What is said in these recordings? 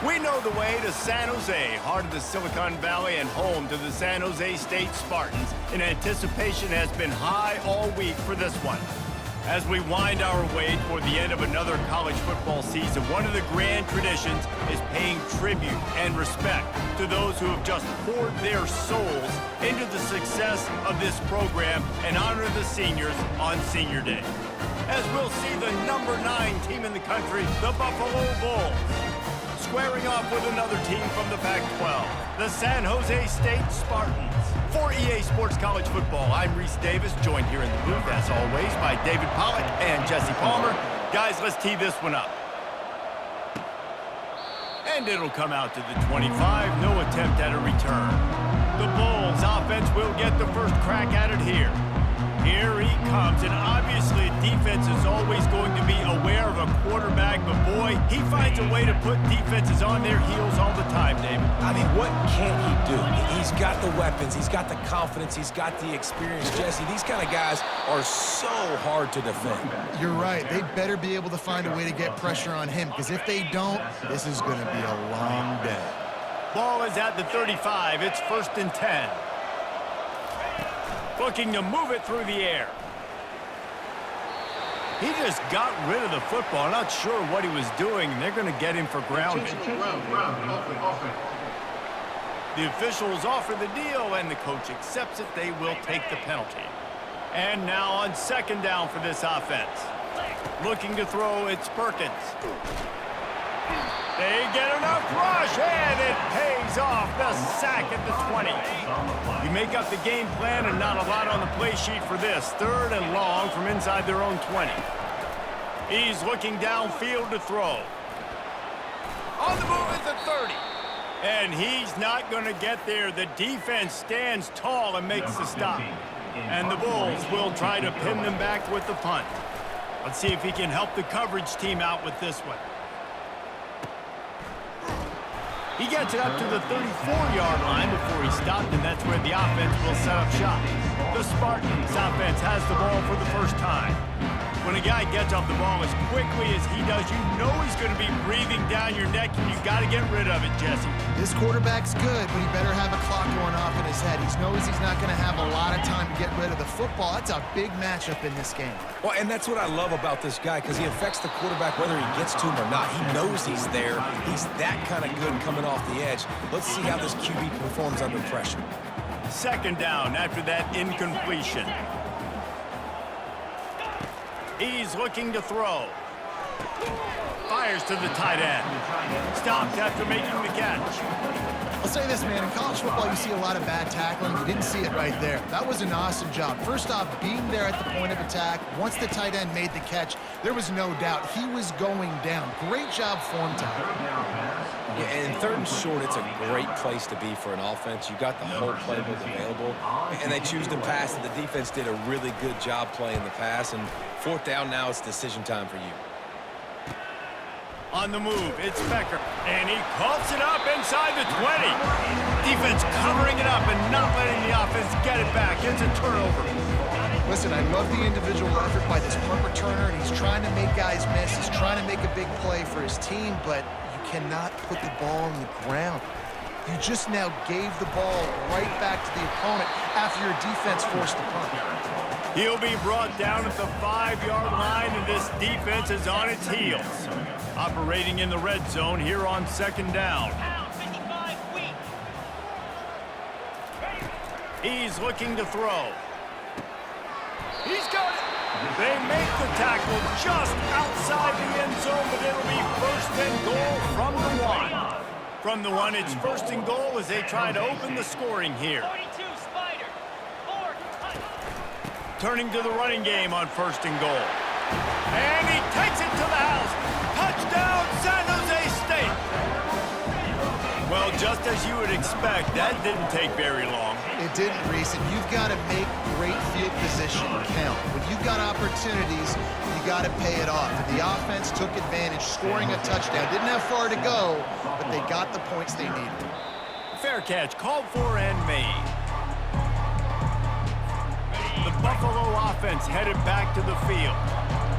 We know the way to San Jose, heart of the Silicon Valley and home to the San Jose State Spartans, and anticipation has been high all week for this one. As we wind our way toward the end of another college football season, one of the grand traditions is paying tribute and respect to those who have just poured their souls into the success of this program and honor the seniors on Senior Day. As we'll see the number 9 team in the country, the Buffalo Bulls, squaring off with another team from the Pac-12, the San Jose State Spartans. For EA Sports College Football, I'm Reese Davis, joined here in the booth, as always, by David Pollack and Jesse Palmer. Guys, let's tee this one up. And it'll come out to the 25, no attempt at a return. The Bulls offense will get the first crack at it here. Here he comes, and obviously defense is always going to be aware of a quarterback, but boy, he finds a way to put defenses on their heels all the time, David. I mean, what can't he do? He's got the weapons, he's got the confidence, he's got the experience. Jesse, these kind of guys are so hard to defend. You're right. They better be able to find a way to get pressure on him, because if they don't, this is going to be a long day. Ball is at the 35. It's 1st and 10. Looking to move it through the air. He just got rid of the football. Not sure what he was doing, and they're going to get him for grounding. The officials offer the deal, and the coach accepts it. They will take the penalty. And now on 2nd down for this offense. Looking to throw, it's Perkins. They get enough rush, and it pays off. The sack at the 20. You make up the game plan, and not a lot on the play sheet for this. 3rd and long from inside their own 20. He's looking downfield to throw. On the move is the 30. And he's not going to get there. The defense stands tall and makes the stop. And the Bulls will try to pin them back with the punt. Let's see if he can help the coverage team out with this one. He gets it up to the 34-yard line before he stopped, and that's where the offense will set up shop. The Spartans offense has the ball for the first time. When a guy gets off the ball as quickly as he does, you know he's going to be breathing down your neck, and you've got to get rid of it, Jesse. This quarterback's good, but he better have a clock going off in his head. He knows he's not going to have a lot of time to get rid of the football. That's a big matchup in this game. Well, and that's what I love about this guy, because he affects the quarterback whether he gets to him or not. He knows he's there. He's that kind of good coming off the edge. Let's see how this QB performs under pressure. 2nd down after that incompletion. He's looking to throw. Fires to the tight end. Stopped after making the catch. I'll say this, man. In college football, you see a lot of bad tackling. You didn't see it right there. That was an awesome job. First off, being there at the point of attack. Once the tight end made the catch, there was no doubt he was going down. Great job form time. Yeah, and 3rd and short, it's a great place to be for an offense. You got the whole playbook available, and they choose to pass. And the defense did a really good job playing the pass. And 4th down now, it's decision time for you. On the move, it's Becker, and he coughs it up inside the 20. Defense covering it up and not letting the offense get it back. It's a turnover. Listen, I love the individual effort by this punt returner, and he's trying to make guys miss. He's trying to make a big play for his team, but you cannot put the ball on the ground. You just now gave the ball right back to the opponent after your defense forced the punt. He'll be brought down at the 5-yard line, and this defense is on its heels. Operating in the red zone here on 2nd down. He's looking to throw. He's got it. They make the tackle just outside the end zone, but it'll be 1st and goal from the 1. From the 1, it's 1st and goal as they try to open the scoring here. Turning to the running game on 1st and goal. And he takes it to the house. Touchdown, San Jose State. Well, just as you would expect, that didn't take very long. It didn't, Reese, and you've got to make great field position count. When you've got opportunities, you got to pay it off. And the offense took advantage, scoring a touchdown. Didn't have far to go, but they got the points they needed. Fair catch, called for and made. The Buffalo offense headed back to the field.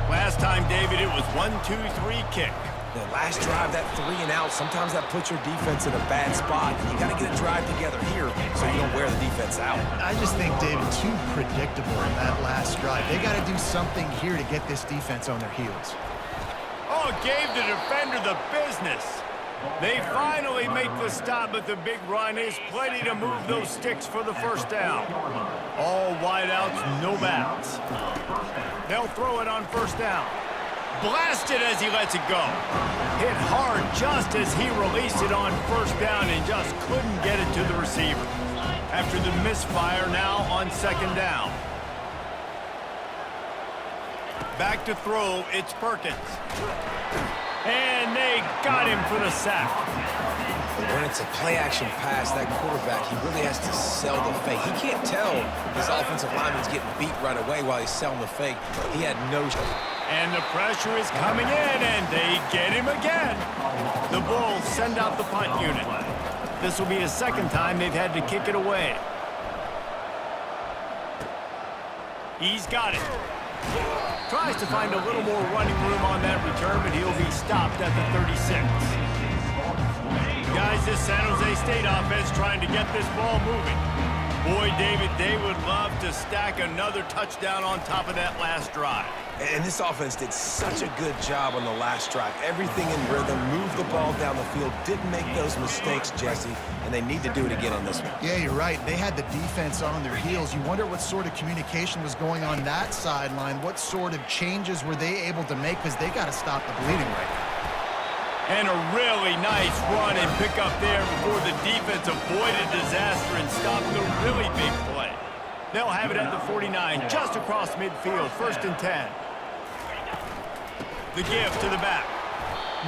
Last time, David, it was 1-2-3 kick. The last drive, that 3 and out, sometimes that puts your defense in a bad spot. You got to get a drive together here so you don't wear the defense out. I just think, David, too predictable in that last drive. They got to do something here to get this defense on their heels. Oh, gave the defender the business. They finally make the stop, but the big run is plenty to move those sticks for the first down. All wideouts, no backs. They'll throw it on first down. Blasted as he lets it go. Hit hard just as he released it on first down and just couldn't get it to the receiver. After the misfire, now on second down. Back to throw, it's Perkins. And they got him for the sack. When it's a play-action pass, that quarterback, he really has to sell the fake. He can't tell his offensive lineman's getting beat right away while he's selling the fake. He had no... And the pressure is coming in, and they get him again. The Bulls send out the punt unit. This will be a second time they've had to kick it away. He's got it. Tries to find a little more running room on that return, but he'll be stopped at the 36. Guys, this San Jose State offense trying to get this ball moving. Boy, David, they would love to stack another touchdown on top of that last drive. And this offense did such a good job on the last drive. Everything in rhythm, moved the ball down the field, didn't make those mistakes, Jesse, and they need to do it again on this one. Yeah, you're right. They had the defense on their heels. You wonder what sort of communication was going on that sideline. What sort of changes were they able to make? Because they got to stop the bleeding right now. And a really nice run and pick up there before the defense avoided disaster and stopped the really big play. They'll have it at the 49, just across midfield, 1st and 10. The give to the back.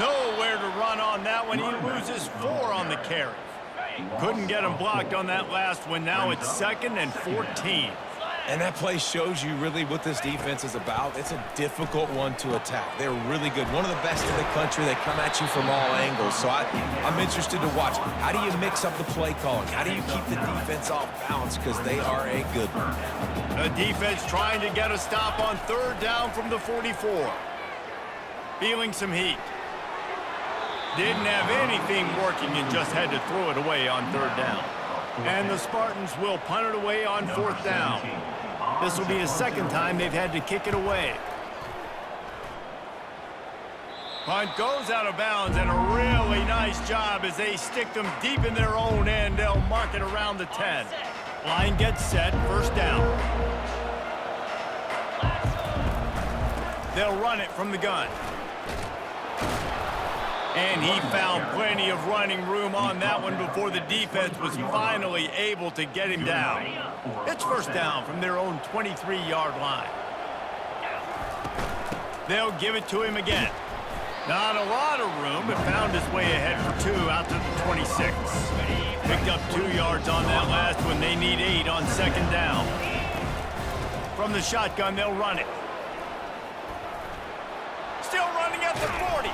Nowhere to run on that one. He loses 4 on the carry. Couldn't get him blocked on that last one. Now it's 2nd and 14. And that play shows you really what this defense is about. It's a difficult one to attack. They're really good. One of the best in the country. They come at you from all angles. So I'm interested to watch. How do you mix up the play calling? How do you keep the defense off balance? Because they are a good one. The defense trying to get a stop on 3rd down from the 44. Feeling some heat. Didn't have anything working and just had to throw it away on 3rd down. And the Spartans will punt it away on 4th down. This will be a second time they've had to kick it away. Punt goes out of bounds, and a really nice job as they stick them deep in their own end. They'll mark it around the 10. Line gets set, 1st down. They'll run it from the gun. And he found plenty of running room on that one before the defense was finally able to get him down. It's 1st down from their own 23-yard line. They'll give it to him again. Not a lot of room, but found his way ahead for 2 out to the 26. Picked up 2 yards on that last one. They need 8 on 2nd down. From the shotgun, they'll run it. Still running at the 40.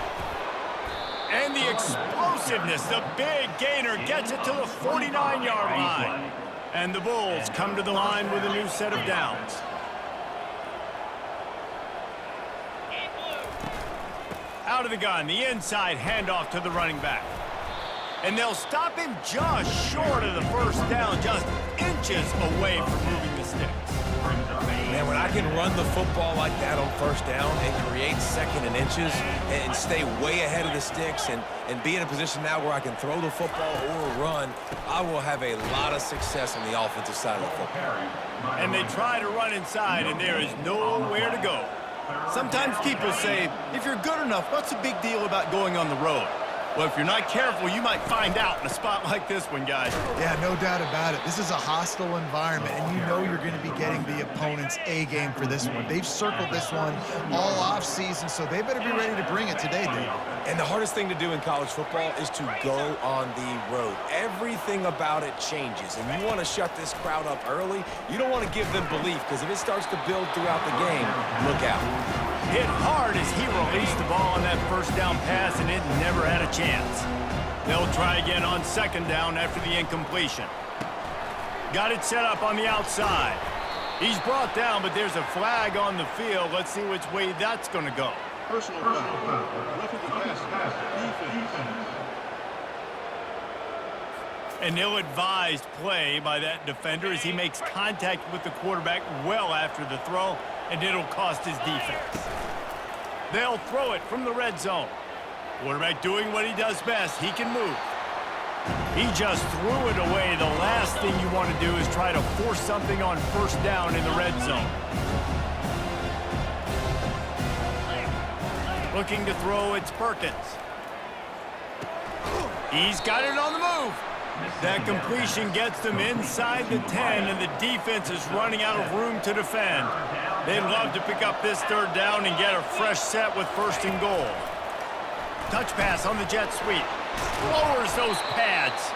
And the explosiveness, the big gainer gets it to the 49-yard line. And the Bulls come to the line with a new set of downs. Out of the gun, the inside handoff to the running back. And they'll stop him just short of the 1st down, just inches away from moving the sticks. Man, when I can run the football like that on 1st down and create 2nd and inches and stay way ahead of the sticks and be in a position now where I can throw the football or run, I will have a lot of success on the offensive side of the football. And they try to run inside, and there is nowhere to go. Sometimes people say, if you're good enough, what's the big deal about going on the road? Well, if you're not careful, you might find out in a spot like this one, guys. Yeah, no doubt about it. This is a hostile environment, and you know you're going to be getting the opponent's A game for this one. They've circled this one all offseason, so they better be ready to bring it today, Dave. And the hardest thing to do in college football is to go on the road. Everything about it changes, and you want to shut this crowd up early. You don't want to give them belief, because if it starts to build throughout the game, look out. Hit hard as he released the ball on that 1st down pass, and it never had a chance. They'll try again on 2nd down after the incompletion. Got it set up on the outside. He's brought down, but there's a flag on the field. Let's see which way that's going to go. Personal foul. Roughing the pass. Defense. An ill-advised play by that defender as he makes contact with the quarterback well after the throw, and it'll cost his defense. They'll throw it from the red zone. Quarterback doing what he does best. He can move. He just threw it away. The last thing you want to do is try to force something on first down in the red zone. Looking to throw, it's Perkins. He's got it on the move. That completion gets them inside the 10, and the defense is running out of room to defend. They'd love to pick up this third down and get a fresh set with first and goal. Touch pass on the jet sweep. Lowers those pads.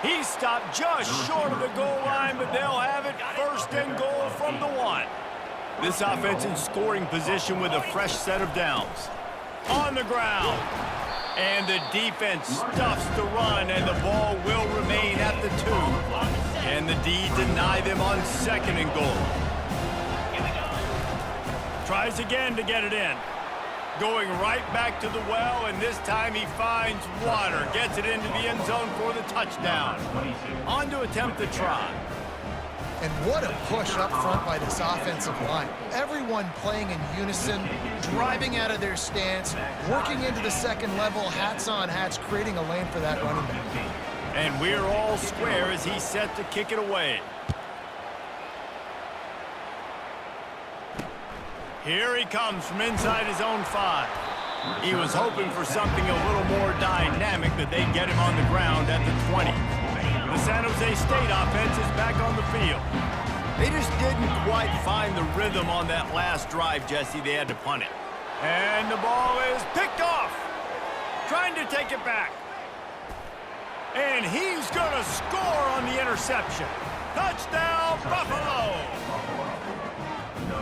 He's stopped just short of the goal line, but they'll have it first and goal from the 1. This offense in scoring position with a fresh set of downs. On the ground. And the defense stuffs the run, and the ball will remain at the 2. And the D deny them on second and goal. Tries again to get it in. Going right back to the well, and this time he finds water. Gets it into the end zone for the touchdown. On to attempt the try. And what a push up front by this offensive line. Everyone playing in unison, driving out of their stance, working into the second level, hats on hats, creating a lane for that running back. And we're all square as he's set to kick it away. Here he comes from inside his own 5. He was hoping for something a little more dynamic, that they'd get him on the ground at the 20. The San Jose State offense is back on the field. They just didn't quite find the rhythm on that last drive, Jesse. They had to punt it. And the ball is picked off. Trying to take it back. And he's going to score on the interception. Touchdown, Buffalo!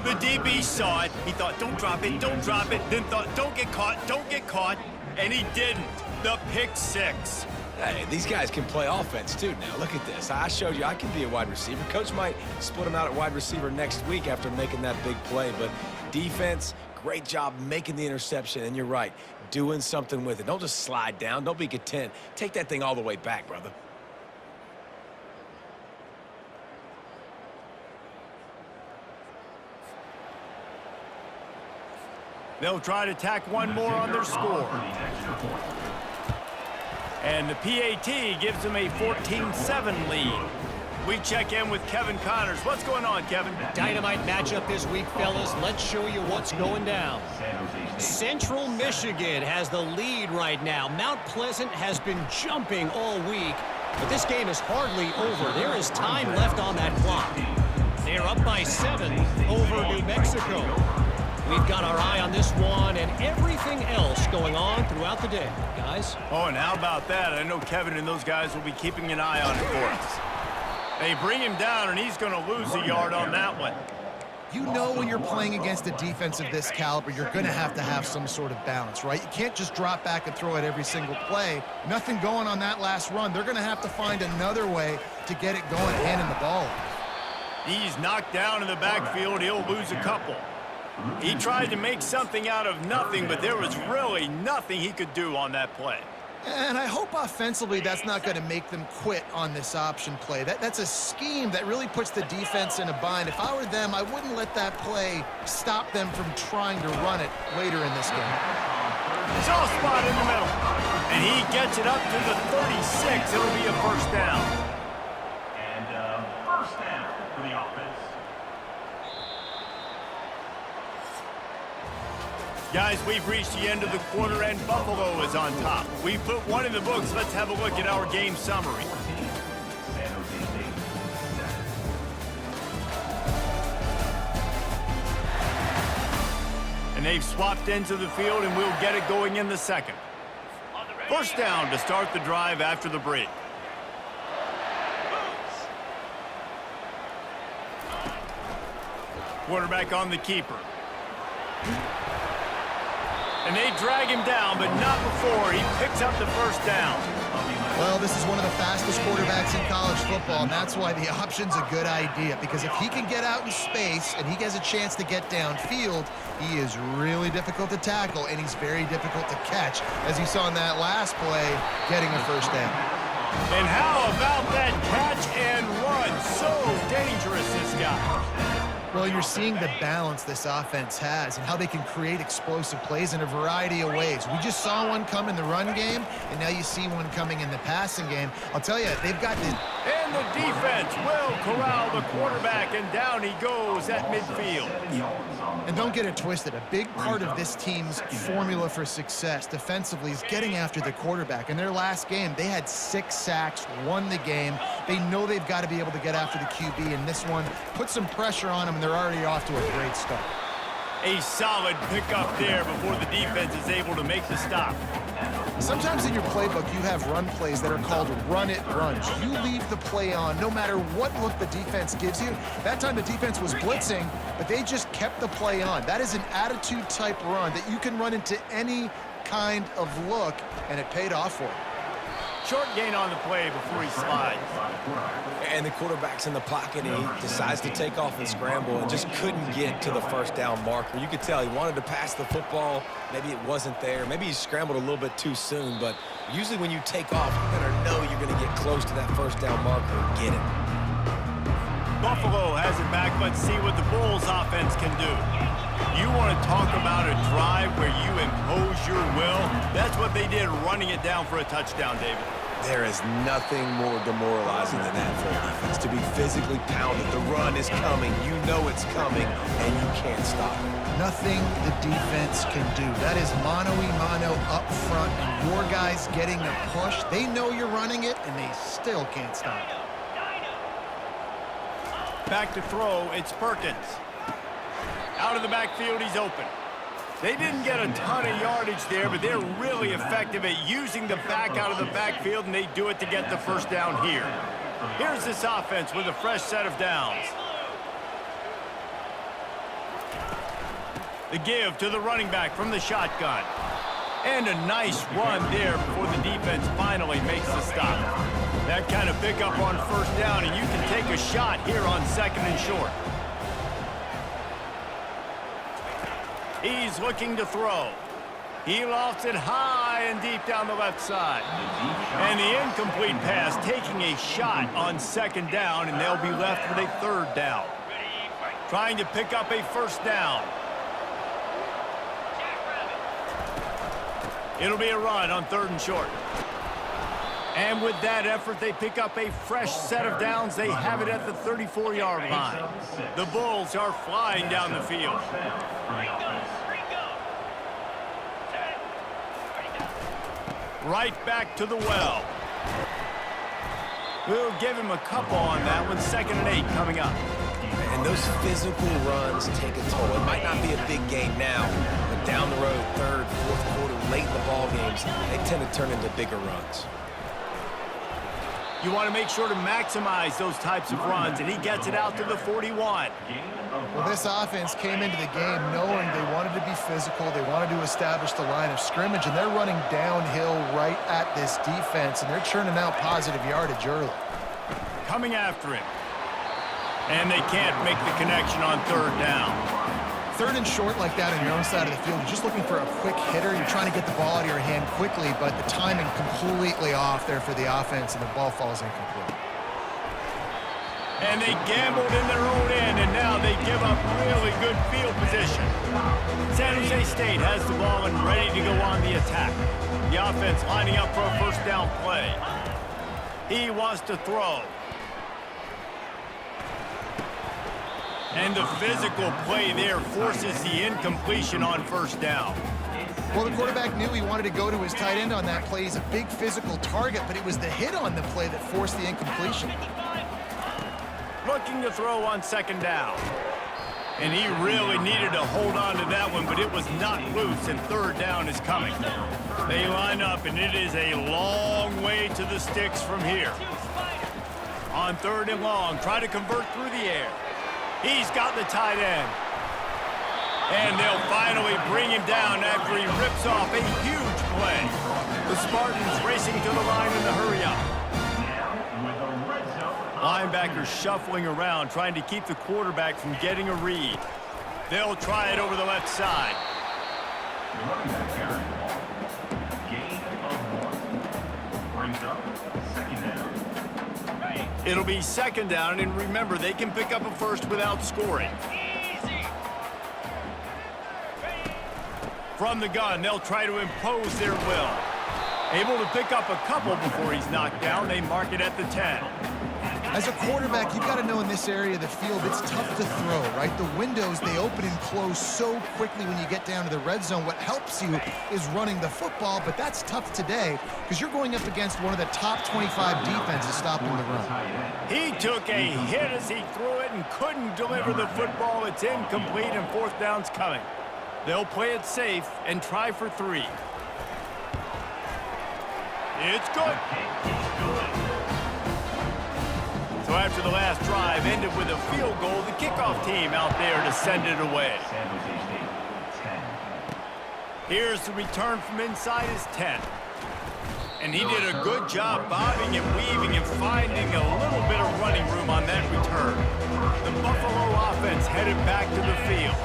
The DB saw it. He thought, don't drop it, don't drop it. Then thought, don't get caught, and he didn't. The pick 6. Hey, these guys can play offense, too. Now, look at this. I showed you I can be a wide receiver. Coach might split him out at wide receiver next week after making that big play. But defense, great job making the interception. And you're right, doing something with it. Don't just slide down. Don't be content. Take that thing all the way back, brother. They'll try to tack one more on their score. And the PAT gives them a 14-7 lead. We check in with Kevin Connors. What's going on, Kevin? Dynamite matchup this week, fellas. Let's show you what's going down. Central Michigan has the lead right now. Mount Pleasant has been jumping all week, but this game is hardly over. There is time left on that clock. They're up by 7 over New Mexico. We've got our eye on this one and everything else going on throughout the day, guys. Oh, and how about that? I know Kevin and those guys will be keeping an eye on it for us. They bring him down, and he's going to lose a yard on that one. You know when you're playing against a defense of this caliber, you're going to have some sort of balance, right? You can't just drop back and throw it every single play. Nothing going on that last run. They're going to have to find another way to get it going, handing the ball off. He's knocked down in the backfield. He'll lose a couple. He tried to make something out of nothing, but there was really nothing he could do on that play. And I hope offensively that's not going to make them quit on this option play. That's a scheme that really puts the defense in a bind. If I were them, I wouldn't let that play stop them from trying to run it later in this game. Soft spot in the middle. And he gets it up to the 36. It'll be a first down. And first down for the offense. Guys, we've reached the end of the quarter, and Buffalo is on top. We put one in the books. Let's have a look at our game summary. And they've swapped into the field, and we'll get it going in the second. First down to start the drive after the break. Quarterback on the keeper. And they drag him down, but not before he picks up the first down. Well, this is one of the fastest quarterbacks in college football, and that's why the option's a good idea, because if he can get out in space and he has a chance to get downfield, he is really difficult to tackle, and he's very difficult to catch, as you saw in that last play, getting a first down. And how about that catch and run? So dangerous, this guy. Well, you're seeing the balance this offense has and how they can create explosive plays in a variety of ways. We just saw one come in the run game, and now you see one coming in the passing game. I'll tell you, they've got this. And the defense will corral the quarterback, and down he goes at midfield. And don't get it twisted. A big part of this team's formula for success defensively is getting after the quarterback. In their last game, they had 6 sacks, won the game. They know they've got to be able to get after the QB, and this one put some pressure on them, and they're already off to a great start. A solid pickup there before the defense is able to make the stop. Sometimes in your playbook, you have run plays that are called run-it runs. You leave the play on no matter what look the defense gives you. That time the defense was blitzing, but they just kept the play on. That is an attitude-type run that you can run into any kind of look, and it paid off for him. Short gain on the play before he slides. And the quarterback's in the pocket, and he decides to take off and scramble and just couldn't get to the first down marker. You could tell he wanted to pass the football. Maybe it wasn't there. Maybe he scrambled a little bit too soon. But usually when you take off, you better know you're going to get close to that first down marker and get it. Buffalo has it back. Let's see what the Bulls offense can do. You want to talk about a drive where you impose your will? That's what they did, running it down for a touchdown, David. There is nothing more demoralizing than that for a defense, to be physically pounded. The run is coming. You know it's coming, and you can't stop it. Nothing the defense can do. That is mano-a-mano up front, and your guys getting the push. They know you're running it, and they still can't stop it. Back to throw, it's Perkins. Out of the backfield, he's open. They didn't get a ton of yardage there, but they're really effective at using the back out of the backfield, and they do it to get the first down here. Here's this offense with a fresh set of downs. The give to the running back from the shotgun. And a nice run there before the defense finally makes the stop. That kind of pickup on first down, and you can take a shot here on second and short. He's looking to throw. He lofts it high and deep down the left side. And the incomplete pass taking a shot on second down, and they'll be left with a third down. Trying to pick up a first down. It'll be a run on third and short. And with that effort, they pick up a fresh set of downs. They have it at the 34-yard line. The Bulls are flying down the field. Right back to the well. We'll give him a couple on that one. 2nd and 8 coming up. And those physical runs take a toll. It might not be a big game now, but down the road, third, fourth quarter, late in the ball games, they tend to turn into bigger runs. You want to make sure to maximize those types of runs, and he gets it out to the 41. Well, this offense came into the game knowing they wanted to be physical, they wanted to establish the line of scrimmage, and they're running downhill right at this defense, and they're churning out positive yardage early. Coming after him. And they can't make the connection on third down. Third and short like that on your own side of the field, you're just looking for a quick hitter. You're trying to get the ball out of your hand quickly, but the timing completely off there for the offense, and the ball falls incomplete. And they gambled in their own end, and now they give up really good field position. San Jose State has the ball and ready to go on the attack. The offense lining up for a first down play. He wants to throw. And the physical play there forces the incompletion on first down. Well, the quarterback knew he wanted to go to his tight end on that play. He's a big physical target, but it was the hit on the play that forced the incompletion. Looking to throw on second down. And he really needed to hold on to that one, but it was not loose, and third down is coming. They line up, and it is a long way to the sticks from here. On third and long, try to convert through the air. He's got the tight end. And they'll finally bring him down after he rips off a huge play. The Spartans racing to the line in the hurry-up. Linebackers shuffling around, trying to keep the quarterback from getting a read. They'll try it over the left side. The running back carrying the ball. Gain of 1. Brings up second down. It'll be second down, and remember, they can pick up a first without scoring. From the gun, they'll try to impose their will. Able to pick up a couple before he's knocked down. They mark it at the 10. As a quarterback, you've got to know in this area of the field, it's tough to throw, right? The windows, they open and close so quickly when you get down to the red zone. What helps you is running the football, but that's tough today because you're going up against one of the top 25 defenses stopping the run. He took a hit as he threw it and couldn't deliver the football. It's incomplete, and fourth down's coming. They'll play it safe and try for 3. It's good. So after the last drive ended with a field goal, the kickoff team out there to send it away. Here's the return from inside his 10. And he did a good job bobbing and weaving and finding a little bit of running room on that return. The Buffalo offense headed back to the field.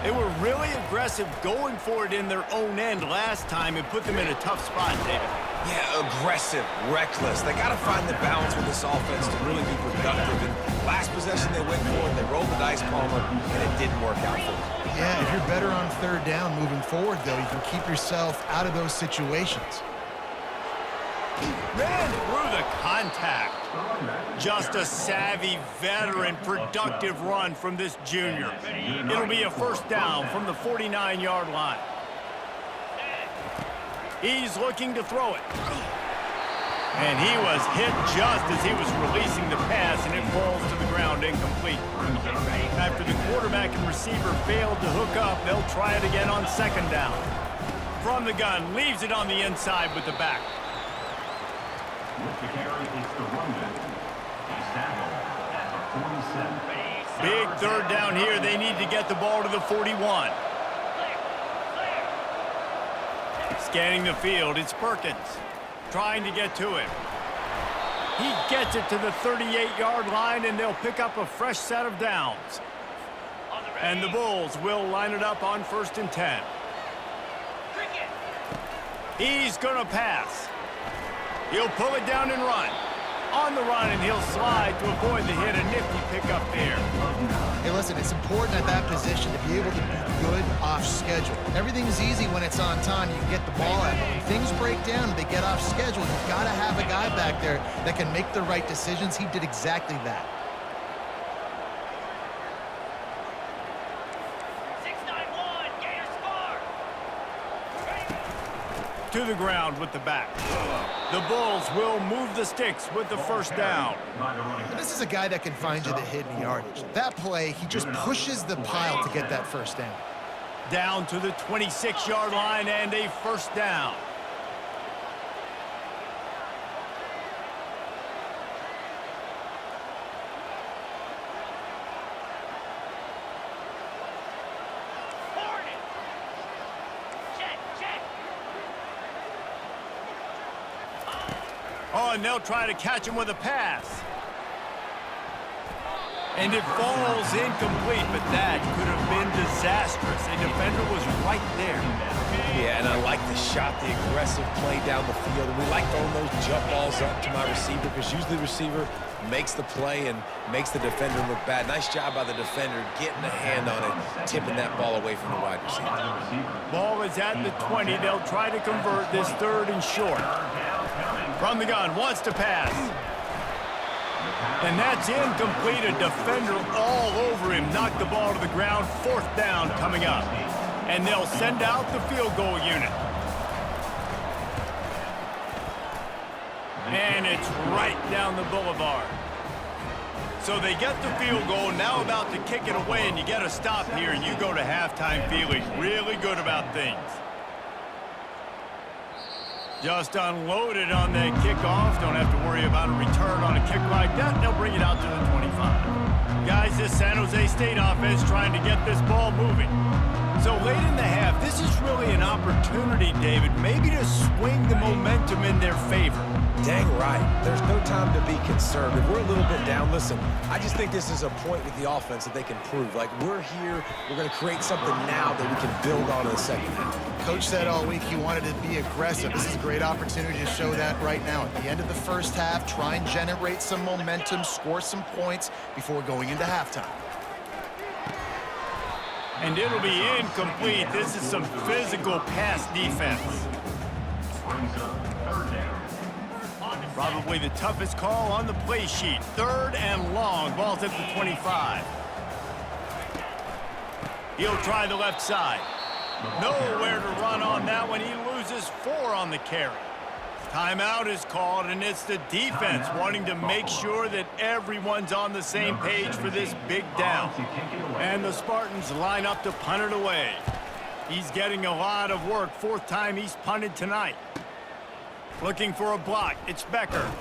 They were really aggressive going for it in their own end last time and put them in a tough spot, David. Yeah, aggressive, reckless. They got to find the balance with this offense to really be productive. And last possession they went for it, they rolled the dice, Palmer, and it didn't work out for them. Yeah, if you're better on third down moving forward, though, you can keep yourself out of those situations. Ran through the contact. Just a savvy, veteran, productive run from this junior. It'll be a first down from the 49-yard line. He's looking to throw it. And he was hit just as he was releasing the pass, and it falls to the ground incomplete. After the quarterback and receiver failed to hook up, they'll try it again on second down. From the gun, leaves it on the inside with the back. With the carry, it's the runback. At the 47. Big third down here. They need to get the ball to the 41. Scanning the field, it's Perkins. Trying to get to him. He gets it to the 38-yard line, and they'll pick up a fresh set of downs. And the Bulls will line it up on 1st and 10. He's going to pass. He'll pull it down and run. On the run, and he'll slide to avoid the hit. A nifty pickup there. Hey, listen, it's important at that position to be able to be good off schedule. Everything's easy when it's on time. You can get the ball out. But when things break down and they get off schedule, you've got to have a guy back there that can make the right decisions. He did exactly that. To the ground with the back. The Bulls will move the sticks with the first down. This is a guy that can find you the hidden yardage. That play, he just pushes the pile to get that first down. Down to the 26-yard line and a first down. Oh, and they'll try to catch him with a pass. And it falls incomplete, but that could have been disastrous. A defender was right there. Yeah, and I like the shot, the aggressive play down the field. And we like throwing those jump balls up to my receiver because usually the receiver makes the play and makes the defender look bad. Nice job by the defender getting a hand on it, tipping that ball away from the wide receiver. Ball is at the 20. They'll try to convert this third and short. From the gun, wants to pass. And that's incomplete. A defender all over him. Knocked the ball to the ground. Fourth down coming up. And they'll send out the field goal unit. And it's right down the boulevard. So they get the field goal, now about to kick it away, and you get a stop here. You go to halftime feeling really good about things. Just unloaded on that kickoff. Don't have to worry about a return on a kick like that. They'll bring it out to the 25. Guys, this San Jose State offense trying to get this ball moving. So late in the half, this is really an opportunity, David, maybe to swing the momentum in their favor. Dang right. There's no time to be concerned. If we're a little bit down, listen, I just think this is a point with the offense that they can prove. Like, we're here, we're going to create something now that we can build on in the second half. Coach said all week he wanted to be aggressive. This is a great opportunity to show that right now. At the end of the first half, try and generate some momentum, score some points before going into halftime. And it'll be incomplete. This is some physical pass defense. Brings up third down. Probably the toughest call on the play sheet. 3rd and long. Ball's at the 25. He'll try the left side. Nowhere to run on that one. He loses 4 on the carry. Timeout is called, and it's the defense wanting to make sure that everyone's on the same page for this big down. And the Spartans line up to punt it away. He's getting a lot of work. 4th time he's punted tonight. Looking for a block. It's Becker.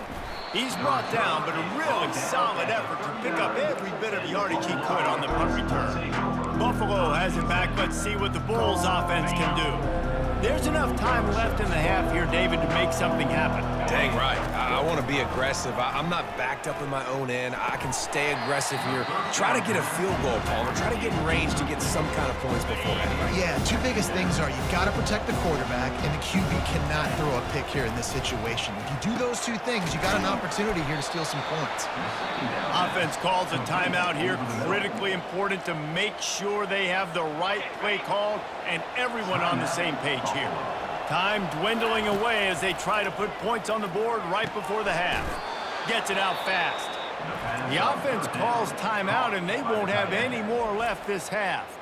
He's brought down, but a really solid effort to pick up every bit of yardage he could on the punt return. Buffalo has it back. Let's see what the Bulls offense can do. There's enough time left in the half here, David, to make something happen. Dang right. I want to be aggressive. I'm not backed up in my own end. I can stay aggressive here. Try to get a field goal, Palmer. Try to get in range to get some kind of points before that. Yeah, 2 biggest things are you've got to protect the quarterback, and the QB cannot throw a pick here in this situation. If you do those 2 things, you got an opportunity here to steal some points. Offense calls a timeout here. Critically important to make sure they have the right play called and everyone on the same page here. Time dwindling away as they try to put points on the board right before the half. Gets it out fast. The offense calls timeout, and they won't have any more left this half.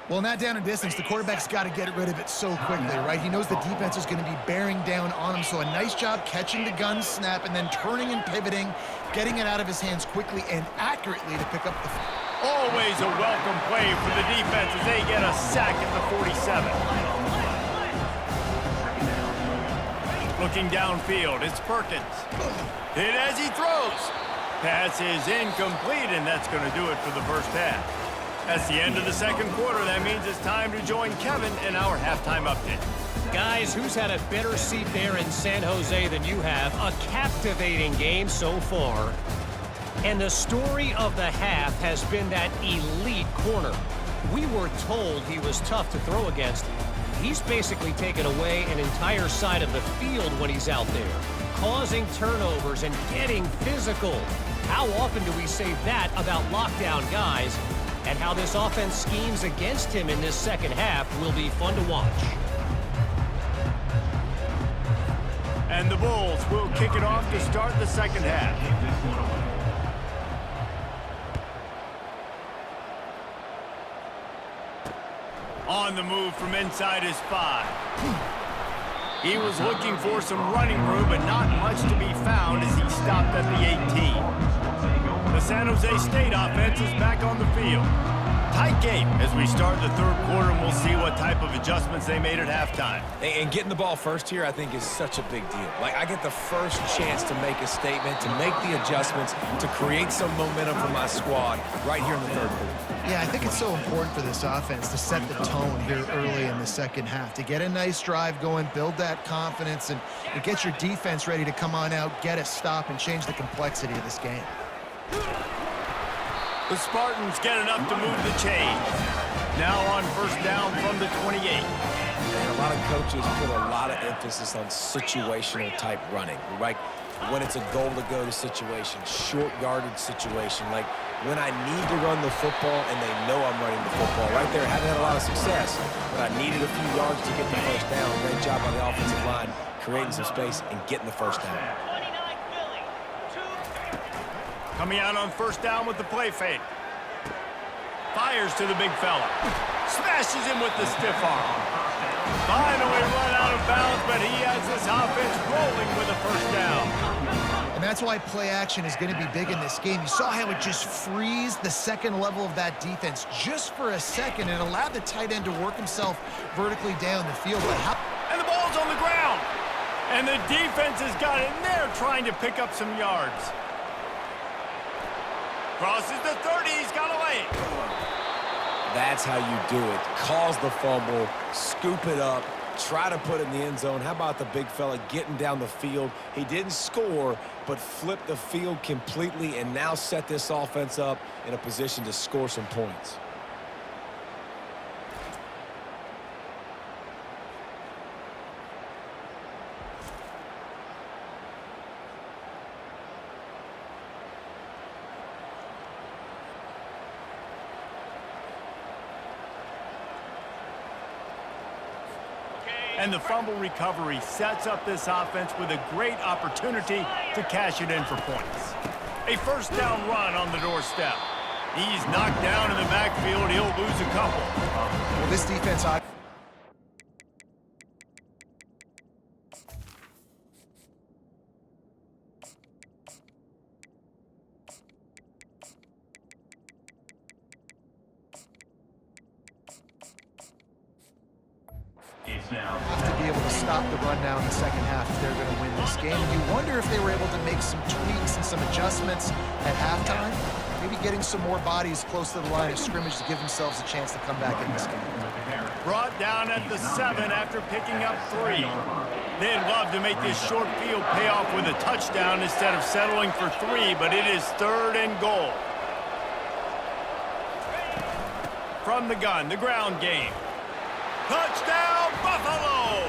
Well, in that down and distance, the quarterback's got to get rid of it so quickly, right? He knows the defense is going to be bearing down on him, so a nice job catching the gun snap and then turning and pivoting, getting it out of his hands quickly and accurately to pick up the... Always a welcome play for the defense as they get a sack at the 47. Looking downfield, it's Perkins. Hit as he throws. Pass is incomplete, and that's going to do it for the first half. That's the end of the second quarter. That means it's time to join Kevin in our halftime update. Guys, who's had a better seat there in San Jose than you have? A captivating game so far. And the story of the half has been that elite corner. We were told he was tough to throw against. He's basically taken away an entire side of the field when he's out there, causing turnovers and getting physical. How often do we say that about lockdown guys? And how this offense schemes against him in this second half will be fun to watch. And the Bulls will kick it off to start the second half. On the move from inside his 5. He was looking for some running room, but not much to be found as he stopped at the 18. The San Jose State offense is back on the field. Tight game as we start the third quarter, and we'll see what type of adjustments they made at halftime. And getting the ball first here, I think, is such a big deal. Like, I get the first chance to make a statement, to make the adjustments, to create some momentum for my squad right here in the third quarter. Yeah, I think it's so important for this offense to set the tone here early in the second half, to get a nice drive going, build that confidence, and get your defense ready to come on out, get a stop, and change the complexity of this game. The Spartans get enough to move the chains. Now on first down from the 28. And a lot of coaches put a lot of emphasis on situational type running, right? When it's a goal-to-go situation, short yardage situation, like when I need to run the football and they know I'm running the football. Right there, haven't had a lot of success, but I needed a few yards to get the first down. Great job by the offensive line, creating some space and getting the first down. Coming out on first down with the play fake. Fires to the big fella. Smashes him with the stiff arm. Finally run out of bounds, but he has this offense rolling with a first down. And that's why play action is going to be big in this game. You saw how it just frees the second level of that defense just for a second and allowed the tight end to work himself vertically down the field. And the ball's on the ground. And the defense has got in there trying to pick up some yards. Crosses the 30, he's got away. That's how you do it. Cause the fumble, scoop it up, try to put it in the end zone. How about the big fella getting down the field? He didn't score, but flipped the field completely and now set this offense up in a position to score some points. And the fumble recovery sets up this offense with a great opportunity to cash it in for points. A first down run on the doorstep. He's knocked down in the backfield. He'll lose a couple. Well, this defense... have to be able to stop the run now in the second half if they're going to win this game. You wonder if they were able to make some tweaks and some adjustments at halftime, maybe getting some more bodies close to the line of scrimmage to give themselves a chance to come back in this game. Brought down at the 7 after picking up 3. They'd love to make this short field pay off with a touchdown instead of settling for 3, but it is 3rd and goal. From the gun, the ground game. Touchdown, Buffalo!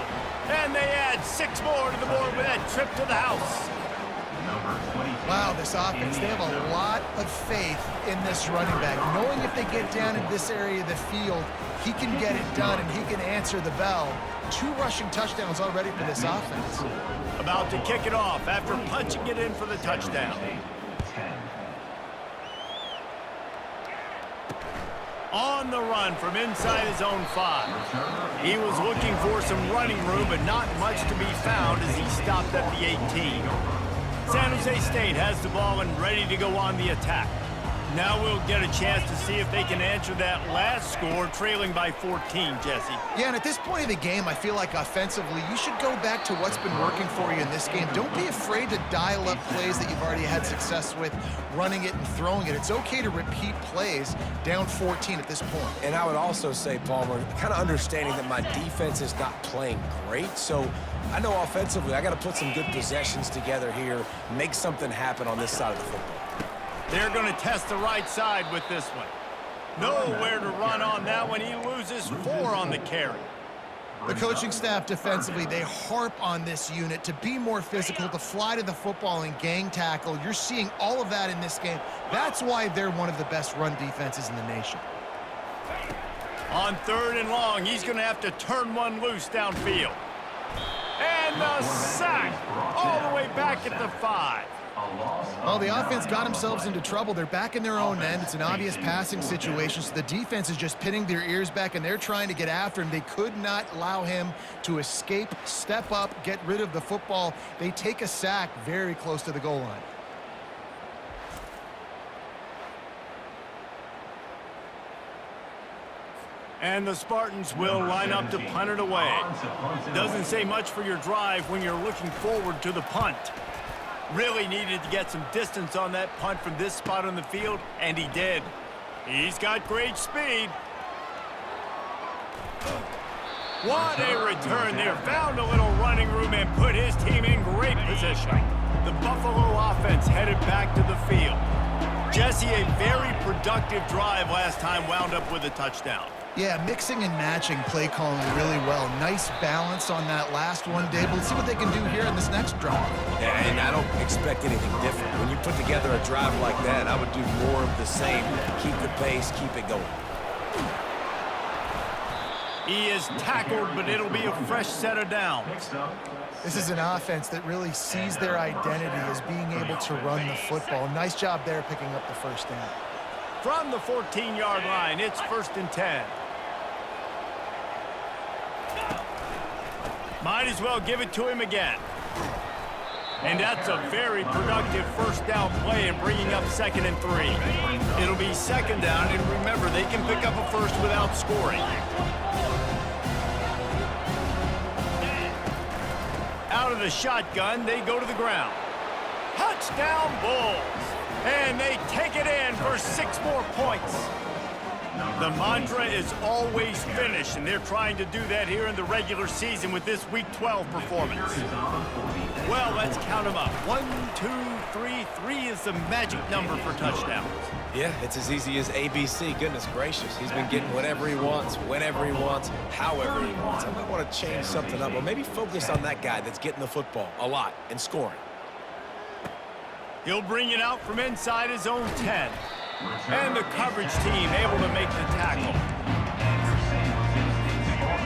And they add 6 more to the board with that trip to the house. Wow, this offense, they have a lot of faith in this running back, knowing if they get down in this area of the field, he can get it done and he can answer the bell. 2 rushing touchdowns already for this offense. About to kick it off after punching it in for the touchdown. On the run from inside his own 5. He was looking for some running room, but not much to be found as he stopped at the 18. San Jose State has the ball and ready to go on the attack. Now we'll get a chance to see if they can answer that last score, trailing by 14, Jesse. Yeah, and at this point of the game, I feel like offensively, you should go back to what's been working for you in this game. Don't be afraid to dial up plays that you've already had success with, running it and throwing it. It's okay to repeat plays down 14 at this point. And I would also say, Palmer, kind of understanding that my defense is not playing great, so I know offensively I got to put some good possessions together here, make something happen on this side of the football. They're going to test the right side with this one. Nowhere to run on that one. He loses 4 on the carry. The coaching staff defensively, they harp on this unit to be more physical, to fly to the football and gang tackle. You're seeing all of that in this game. That's why they're one of the best run defenses in the nation. On 3rd and long, he's going to have to turn one loose downfield. And the sack all the way back at the 5. Well, the offense got themselves into trouble. They're back in their own end. It's an obvious passing situation, so the defense is just pinning their ears back, and they're trying to get after him. They could not allow him to escape, step up, get rid of the football. They take a sack very close to the goal line. And the Spartans will line up to punt it away. Doesn't say much for your drive when you're looking forward to the punt. Really needed to get some distance on that punt from this spot on the field, and he did. He's got great speed. What a return there. Found a little running room and put his team in great position. The Buffalo offense headed back to the field. Jesse, a very productive drive last time, wound up with a touchdown. Yeah, mixing and matching play calling really well. Nice balance on that last one, Dave. Let's see what they can do here in this next drive. Yeah, and I don't expect anything different. When you put together a drive like that, I would do more of the same. Keep the pace, keep it going. He is tackled, but it'll be a fresh set of downs. This is an offense that really sees their identity as being able to run the football. Nice job there picking up the first down. From the 14-yard line, it's 1st and 10. Might as well give it to him again. And that's a very productive first down play in bringing up 2nd and 3. It'll be 2nd down, and remember, they can pick up a first without scoring. Out of the shotgun, they go to the ground. Touchdown Bulls! And they take it in for 6 more points. The mantra is always finish, and they're trying to do that here in the regular season with this Week 12 performance. Well, let's count them up. 1, 2, 3. 3 is the magic number for touchdowns. Yeah, it's as easy as ABC. Goodness gracious. He's been getting whatever he wants, whenever he wants, however he wants. I might want to change something up, or maybe focus on that guy that's getting the football a lot and scoring. He'll bring it out from inside his own 10. And the coverage team able to make the tackle.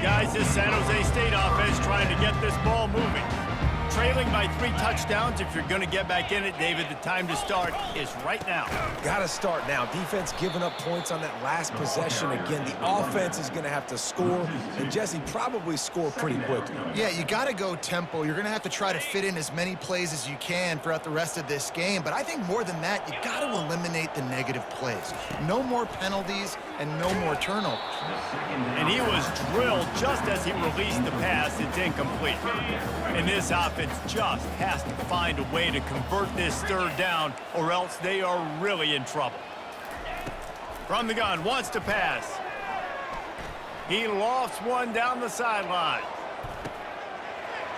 Guys, this San Jose State offense trying to get this ball moving. Trailing by 3 touchdowns. If you're going to get back in it, David, the time to start is right now. Got to start now. Defense giving up points on that last possession again. The offense is going to have to score, and Jesse probably score pretty quickly. Yeah, you got to go tempo. You're going to have to try to fit in as many plays as you can throughout the rest of this game. But I think more than that, you got to eliminate the negative plays. No more penalties and no more turnovers. And he was drilled just as he released the pass. It's incomplete. And this offense just has to find a way to convert this 3rd down, or else they are really in trouble. From the gun, wants to pass. He lofts one down the sideline.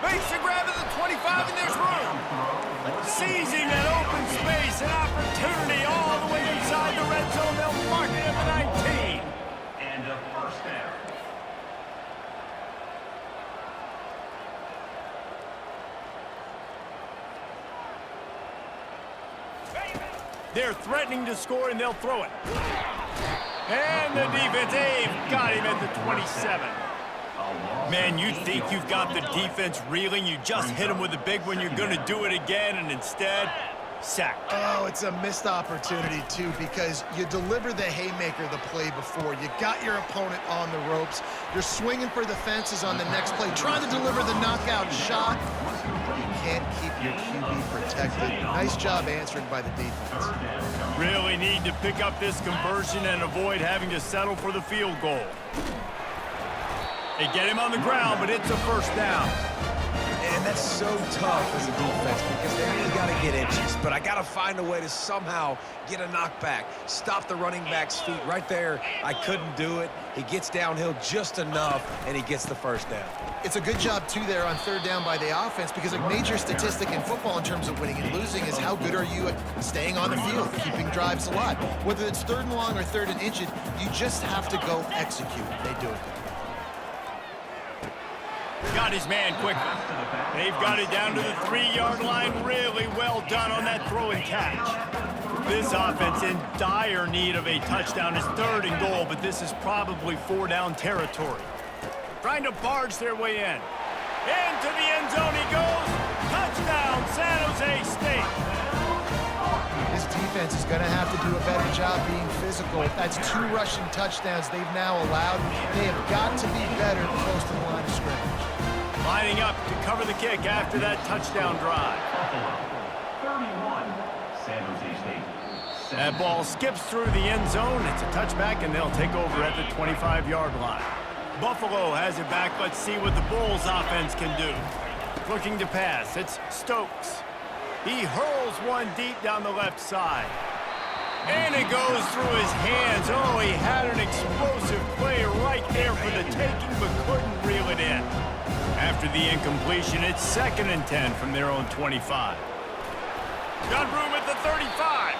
Makes the grab at the 25, and there's room. Seizing that open space, an opportunity all the way inside the red zone. They'll mark it at the 19. And a first down. They're threatening to score, and they'll throw it. And the defense, they've got him at the 27. Man, you think you've got the defense reeling. You just hit them with a big one. You're going to do it again, and instead, sacked. Oh, it's a missed opportunity, too, because you deliver the haymaker the play before. You got your opponent on the ropes. You're swinging for the fences on the next play, trying to deliver the knockout shot. You can't keep your QB protected. Nice job answering by the defense. Really need to pick up this conversion and avoid having to settle for the field goal. They get him on the ground, but it's a first down. And that's so tough as a defense because they really got to get inches. But I got to find a way to somehow get a knockback, stop the running back's feet right there. I couldn't do it. He gets downhill just enough, and he gets the first down. It's a good job, too, there on 3rd down by the offense because a major statistic in football in terms of winning and losing is how good are you at staying on the field, keeping drives alive. Whether it's 3rd and long or 3rd and inches, you just have to go execute. They do it. Got his man quickly. They've got it down to the 3-yard line. Really well done on that throw and catch. This offense in dire need of a touchdown. Is 3rd and goal, but this is probably 4-down territory. Trying to barge their way in. Into the end zone he goes. Touchdown, San Jose State. This defense is going to have to do a better job being physical. That's 2 rushing touchdowns they've now allowed. They have got to be better close to the line of scrimmage. Lining up to cover the kick after that touchdown drive. 31, San Jose State. That ball skips through the end zone. It's a touchback, and they'll take over at the 25-yard line. Buffalo has it back. Let's see what the Bulls offense can do. Looking to pass. It's Stokes. He hurls one deep down the left side. And it goes through his hands. Oh, he had an explosive play right there for the taking, but couldn't reel it in. After the incompletion, it's 2nd and 10 from their own 25. Got room at the 35.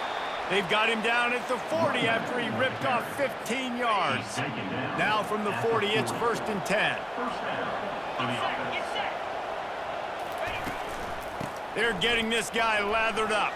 They've got him down at the 40 after he ripped off 15 yards. Now from the 40, it's 1st and 10. They're getting this guy lathered up.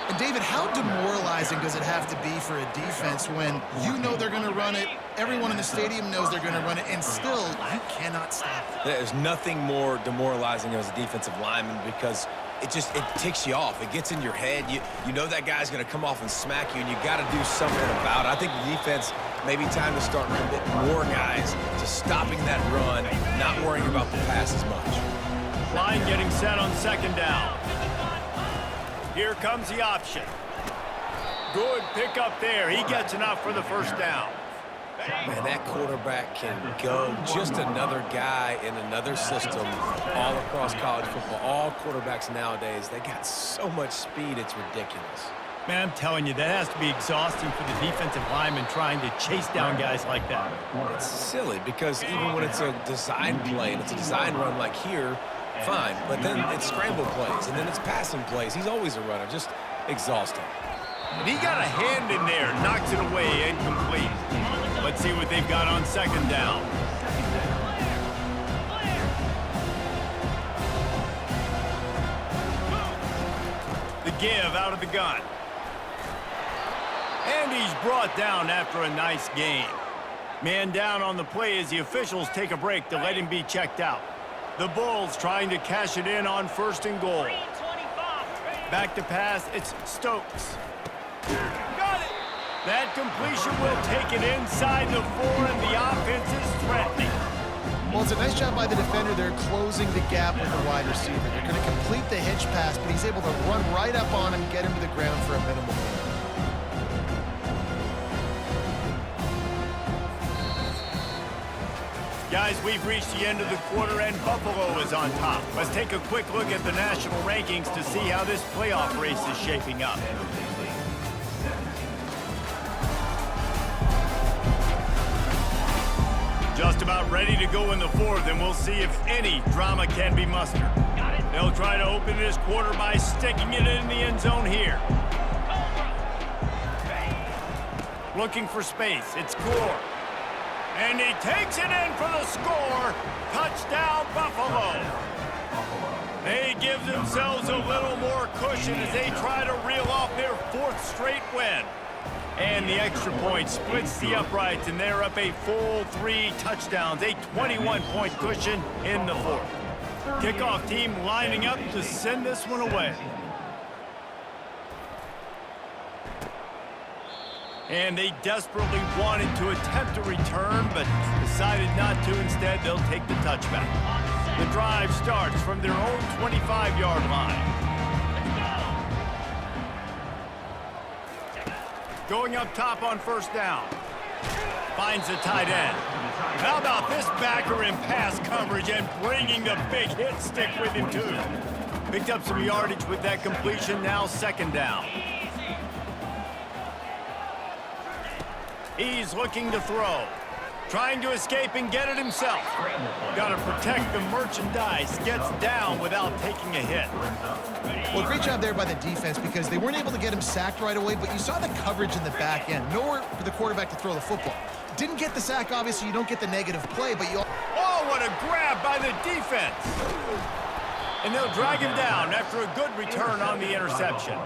And David, how demoralizing does it have to be for a defense when you know they're going to run it, everyone in the stadium knows they're going to run it, and still you cannot stop it? There's nothing more demoralizing as a defensive lineman because it ticks you off. It gets in your head. You know that guy's going to come off and smack you, and you got to do something about it. I think the defense maybe time to start committing more guys to stopping that run, not worrying about the pass as much. Line getting set on 2nd down. Here comes the option. Good pickup there. He gets enough for the 1st down. Man, that quarterback can go. Just another guy in another system all across college football. All quarterbacks nowadays, they got so much speed, it's ridiculous. Man, I'm telling you, that has to be exhausting for the defensive lineman trying to chase down guys like that. It's silly because even when it's a design play and it's a design run like here, fine. But then it's scramble plays, and then it's passing plays. He's always a runner, just exhausting. And he got a hand in there, knocks it away, incomplete. Let's see what they've got on second down. The give out of the gun. And he's brought down after a nice gain. Man down on the play as the officials take a break to let him be checked out. The Bulls trying to cash it in on 1st and goal. Back to pass, it's Stokes. Got it! That completion will take it inside the 4, and the offense is threatening. Well, it's a nice job by the defender. They're closing the gap with the wide receiver. They're going to complete the hitch pass, but he's able to run right up on him, get him to the ground for a minimal gain. Guys, we've reached the end of the quarter, and Buffalo is on top. Let's take a quick look at the national rankings to see how this playoff race is shaping up. Just about ready to go in the 4th, and we'll see if any drama can be mustered. They'll try to open this quarter by sticking it in the end zone here. Looking for space. It's Gore. And he takes it in for the score. Touchdown, Buffalo. They give themselves a little more cushion as they try to reel off their 4th straight win. And the extra point splits the uprights, and they're up a full 3 touchdowns, a 21-point cushion in the 4th. Kickoff team lining up to send this one away. And they desperately wanted to attempt a return, but decided not to. Instead, they'll take the touchback. The drive starts from their own 25-yard line. Going up top on 1st down. Finds the tight end. How about this backer in pass coverage and bringing the big hit stick with him, too. Picked up some yardage with that completion, now 2nd down. He's looking to throw. Trying to escape and get it himself. Got to protect the merchandise. Gets down without taking a hit. Well, great job there by the defense because they weren't able to get him sacked right away, but you saw the coverage in the back end. Nowhere for the quarterback to throw the football. Didn't get the sack, obviously. You don't get the negative play, but you... Oh, what a grab by the defense. And they'll drag him down after a good return on the interception.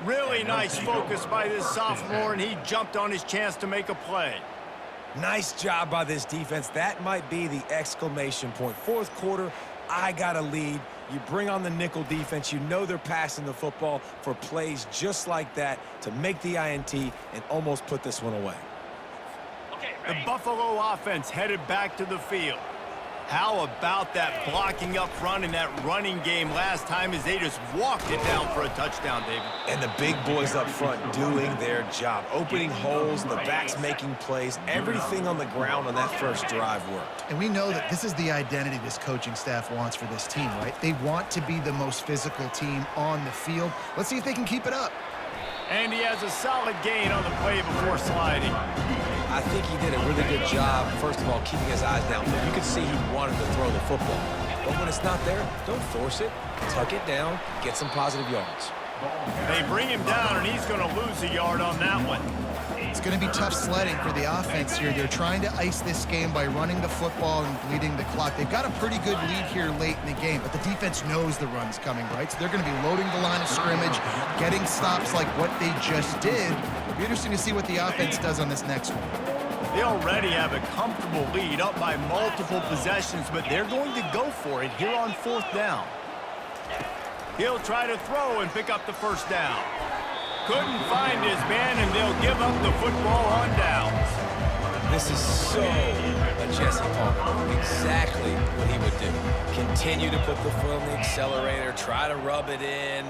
Really nice focus by this sophomore, and he jumped on his chance to make a play. Nice job by this defense. That might be the exclamation point. 4th quarter, I got a lead. You bring on the nickel defense. You know they're passing the football for plays just like that to make the INT and almost put this one away. The Buffalo offense headed back to the field. How about that blocking up front in that running game last time as they just walked it down for a touchdown, David? And the big boys up front doing their job. Opening holes, the backs making plays. Everything on the ground on that first drive worked. And we know that this is the identity this coaching staff wants for this team, right? They want to be the most physical team on the field. Let's see if they can keep it up. And he has a solid gain on the play before sliding. I think he did a really good job, first of all, keeping his eyes downfield. You could see he wanted to throw the football. But when it's not there, don't force it. Tuck it down, get some positive yards. They bring him down, and he's going to lose a yard on that one. It's going to be tough sledding for the offense here. They're trying to ice this game by running the football and bleeding the clock. They've got a pretty good lead here late in the game, but the defense knows the run's coming, right? So they're going to be loading the line of scrimmage, getting stops like what they just did. It'll be interesting to see what the offense does on this next one. They already have a comfortable lead up by multiple possessions, but they're going to go for it here on 4th down. He'll try to throw and pick up the 1st down. Couldn't find his man, and they'll give up the football on downs. This is so a Jesse Palmer. Exactly what he would do. Continue to put the foot on the accelerator, try to rub it in.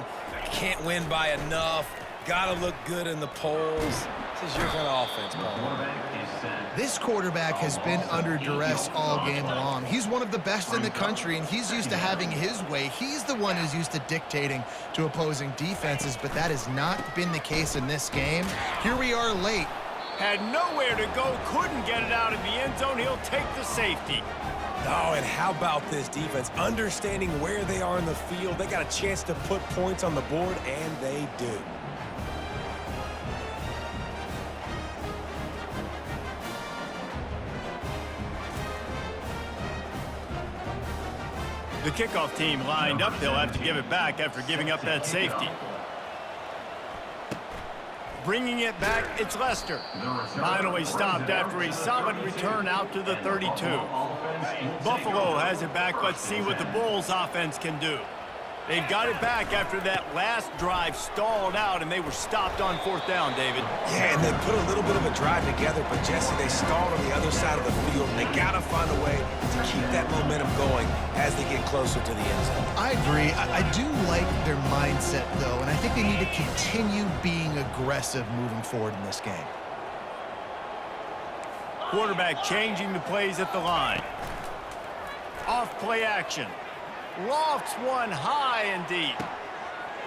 Can't win by enough. Got to look good in the polls. This is your kind of offense, Palmer. This quarterback has been under duress all game long. He's one of the best in the country, and he's used to having his way. He's the one who's used to dictating to opposing defenses, but that has not been the case in this game. Here we are late. Had nowhere to go, couldn't get it out of the end zone. He'll take the safety. Oh, and how about this defense? Understanding where they are in the field. They got a chance to put points on the board, and they do. The kickoff team lined up. They'll have to give it back after giving up that safety. Bringing it back, it's Lester. Finally stopped after a solid return out to the 32. Buffalo has it back. Let's see what the Bulls offense can do. They've got it back after that last drive stalled out, and they were stopped on 4th down, David. Yeah, and they put a little bit of a drive together, but Jesse, they stalled on the other side of the field, and they got to find a way to keep that momentum going as they get closer to the end zone. I agree. I do like their mindset, though, and I think they need to continue being aggressive moving forward in this game. Quarterback changing the plays at the line. Off play action. Lofts one high and deep.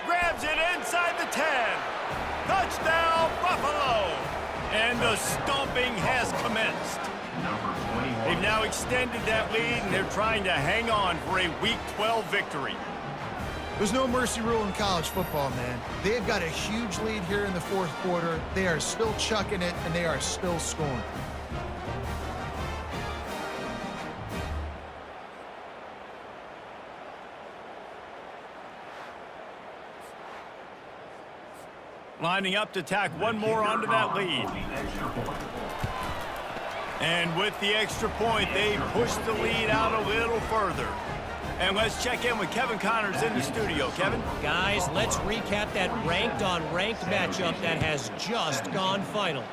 Grabs it inside the 10. Touchdown, Buffalo! And the stomping has commenced. They've now extended that lead, and they're trying to hang on for a Week 12 victory. There's no mercy rule in college football, man. They've got a huge lead here in the 4th quarter. They are still chucking it, and they are still scoring. Lining up to tack one more onto that lead. And with the extra point, they push the lead out a little further. And let's check in with Kevin Connors in the studio. Kevin? Guys, let's recap that ranked-on-ranked matchup that has just gone final.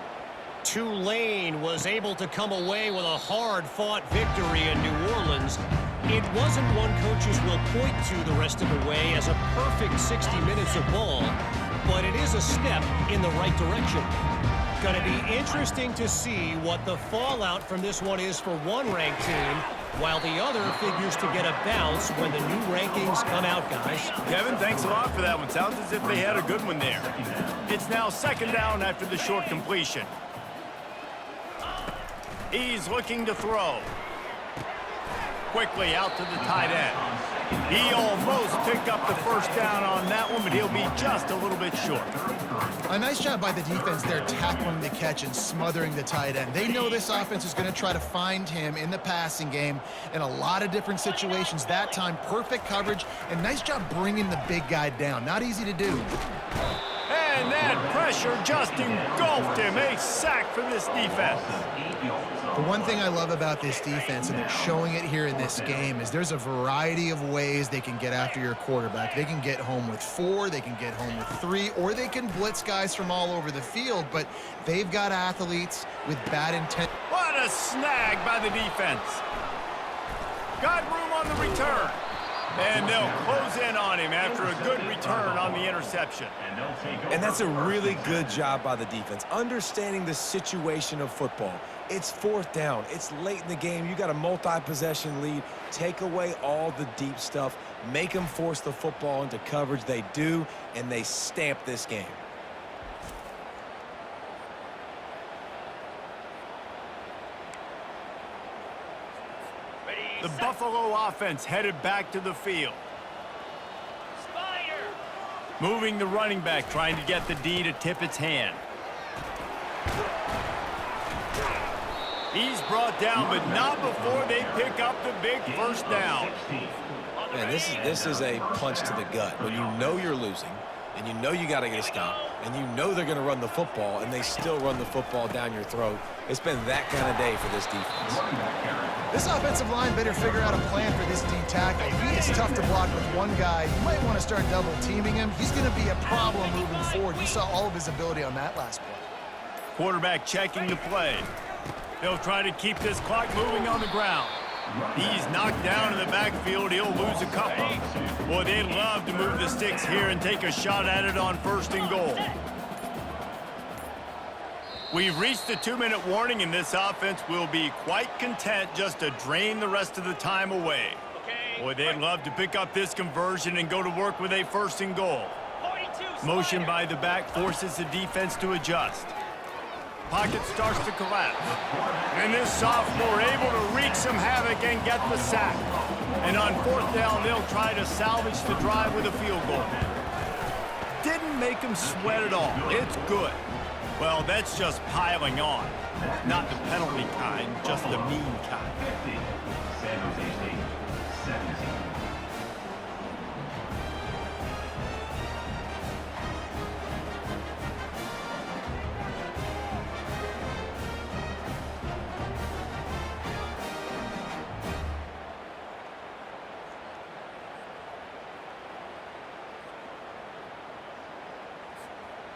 Tulane was able to come away with a hard-fought victory in New Orleans. It wasn't one coaches will point to the rest of the way as a perfect 60 minutes of ball, but it is a step in the right direction. Going to be interesting to see what the fallout from this one is for one ranked team, while the other figures to get a bounce when the new rankings come out, guys. Kevin, thanks a lot for that one. Sounds as if they had a good one there. It's now 2nd down after the short completion. He's looking to throw. Quickly out to the tight end. He almost picked up the 1st down on that one, but he'll be just a little bit short. A nice job by the defense there, tackling the catch and smothering the tight end. They know this offense is going to try to find him in the passing game in a lot of different situations. That time, perfect coverage, and nice job bringing the big guy down. Not easy to do. And that pressure just engulfed him. A sack for this defense. The one thing I love about this defense, and they're showing it here in this game, is there's a variety of ways they can get after your quarterback. They can get home with 4, they can get home with 3, or they can blitz guys from all over the field, but they've got athletes with bad intent. What a snag by the defense. Got room on the return. And they'll close in on him after a good return on the interception. And that's a really good job by the defense, understanding the situation of football. It's 4th down. It's late in the game. You got a multi-possession lead. Take away all the deep stuff. Make them force the football into coverage. They do, and they stamp this game. The Buffalo offense headed back to the field. Moving the running back, trying to get the D to tip its hand. He's brought down, but not before they pick up the big 1st down. Man, this is a punch to the gut. When you know you're losing, and you know you got to get a stop, and you know they're going to run the football, and they still run the football down your throat. It's been that kind of day for this defense. This offensive line better figure out a plan for this D tackle. He is tough to block with one guy. You might want to start double teaming him. He's going to be a problem moving forward. You saw all of his ability on that last play. Quarterback checking the play. They'll try to keep this clock moving on the ground. He's knocked down in the backfield. He'll lose a couple. Boy, they'd love to move the sticks here and take a shot at it on 1st and goal. We've reached the 2-minute warning, and this offense will be quite content just to drain the rest of the time away. Boy, they'd love to pick up this conversion and go to work with a 1st and goal. Motion by the back forces the defense to adjust. Pocket starts to collapse. And this sophomore able to wreak some havoc and get the sack. And on 4th down, they'll try to salvage the drive with a field goal. Didn't make them sweat at all. It's good. Well, that's just piling on. Not the penalty kind, just the mean kind. 50. San Jose State, 17.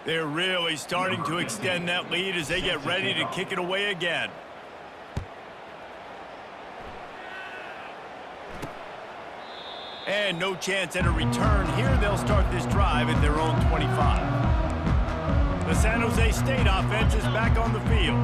They're really starting to extend that lead as they get ready to kick it away again. And no chance at a return. Here they'll start this drive at their own 25. The San Jose State offense is back on the field.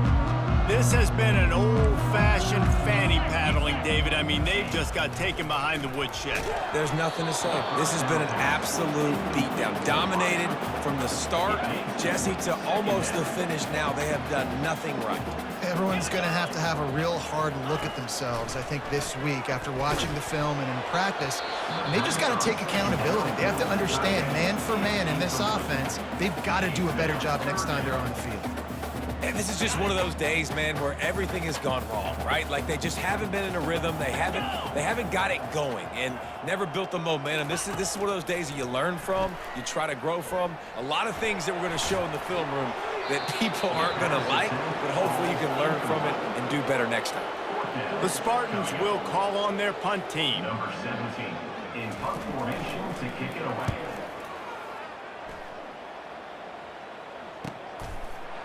This has been an old-fashioned fanny paddling, David. I mean, they've just got taken behind the woodshed. There's nothing to say. This has been an absolute beatdown. Dominated from the start, Jesse, to almost the finish now. They have done nothing right. Everyone's going to have a real hard look at themselves, I think, this week after watching the film and in practice. And they just got to take accountability. They have to understand, man for man in this offense, they've got to do a better job next time they're on the field. And this is just one of those days, man, where everything has gone wrong, right? Like they just haven't been in a rhythm. They haven't got it going and never built the momentum. This is one of those days that you learn from, you try to grow from. A lot of things that we're going to show in the film room that people aren't going to like, but hopefully you can learn from it and do better next time. The Spartans will call on their punt team. Number 17 in punt formation to kick it away.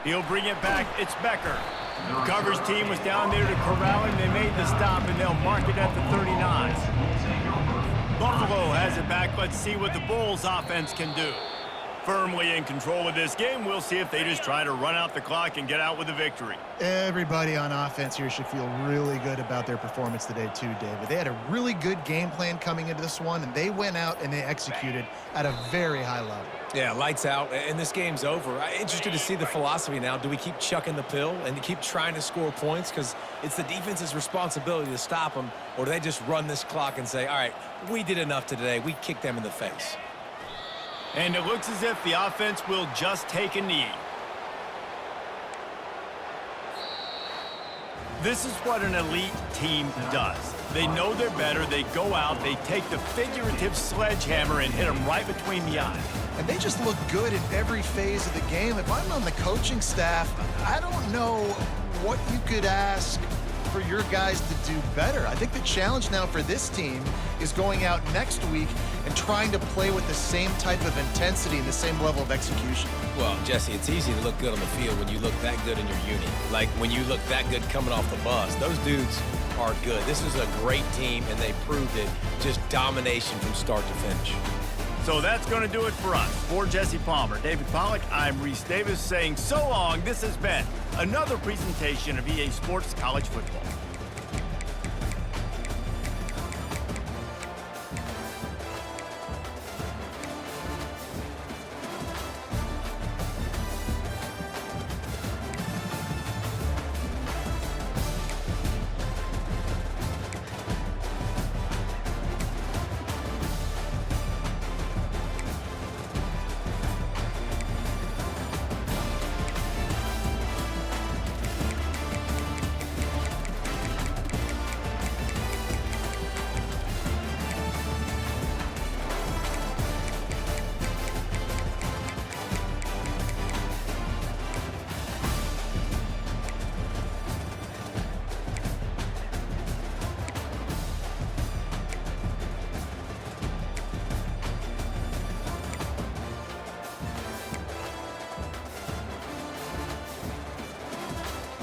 He'll bring it back. It's Becker. The coverage team was down there to corral him. They made the stop, and they'll mark it at the 39. Buffalo has it back. Let's see what the Bulls offense can do. Firmly in control of this game. We'll see if they just try to run out the clock and get out with a victory. Everybody on offense here should feel really good about their performance today too, David. They had a really good game plan coming into this one, and they went out and they executed at a very high level. Yeah, lights out, and this game's over. I'm interested to see the philosophy now. Do we keep chucking the pill and keep trying to score points? Because it's the defense's responsibility to stop them, or do they just run this clock and say, all right, we did enough today. We kicked them in the face. And it looks as if the offense will just take a knee. This is what an elite team does. They know they're better. They go out. They take the figurative sledgehammer and hit them right between the eyes. And they just look good in every phase of the game. If I'm on the coaching staff, I don't know what you could ask for your guys to do better. I think the challenge now for this team is going out next week and trying to play with the same type of intensity and the same level of execution. Well, Jesse, it's easy to look good on the field when you look that good in your unit. Like when you look that good coming off the bus. Those dudes are good. This is a great team, and they proved it. Just domination from start to finish. So that's going to do it for us. For Jesse Palmer, David Pollack, I'm Reese Davis saying so long. This has been another presentation of EA Sports College Football.